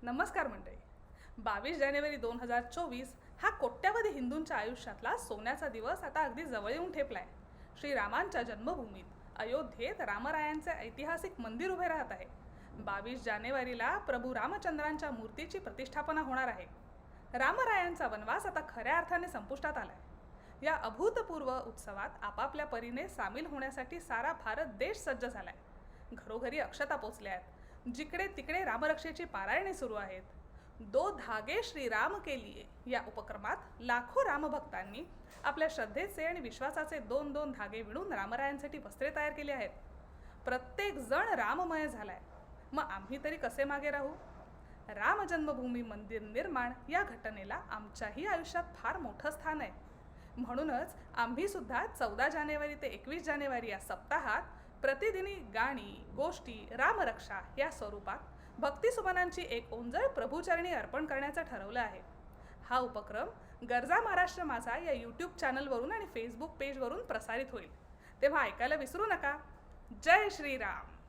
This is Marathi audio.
नमस्कार मंडळी. 22 जानेवारी 2024 हा कोट्यावधी हिंदूंच्या आयुष्यातला सोन्याचा दिवस आता अगदी जवळ येऊन ठेपलाय. श्रीरामांच्या जन्मभूमीत अयोध्येत रामरायांचे ऐतिहासिक मंदिर उभे राहत आहे. 22 जानेवारीला प्रभू रामचंद्रांच्या मूर्तीची प्रतिष्ठापना होणार आहे. रामरायांचा वनवास आता खऱ्या अर्थाने संपुष्टात आलाय. या अभूतपूर्व उत्सवात आपापल्या परीने सामील होण्यासाठी सारा भारत देश सज्ज झालाय. घरोघरी अक्षता पोचल्या आहेत. जिकडे तिकडे रामरक्षेची पारायणे सुरू आहेत. दो धागे श्रीराम के लिए या उपक्रमात लाखो रामभक्तांनी आपल्या श्रद्धेचे आणि विश्वासाचे दोन दोन धागे विणून रामरायांसाठी वस्त्रे तयार केली आहेत. प्रत्येक जण राममय झालाय. मग आम्ही तरी कसे मागे राहू? राम जन्मभूमी मंदिर निर्माण या घटनेला आमच्याही आयुष्यात फार मोठं स्थान आहे. म्हणूनच आम्ही सुद्धा 14 जानेवारी ते 21 जानेवारी या सप्ताहात प्रतिदिनी गाणी, गोष्टी, रामरक्षा या स्वरूपात भक्तिसुमनांची एक ओंजळ प्रभूचरणी अर्पण करण्याचं ठरवलं आहे. हा उपक्रम गरजा महाराष्ट्र माझा या यूट्यूब चॅनलवरून आणि फेसबुक पेजवरून प्रसारित होईल. तेव्हा ऐकायला विसरू नका. जय श्रीराम.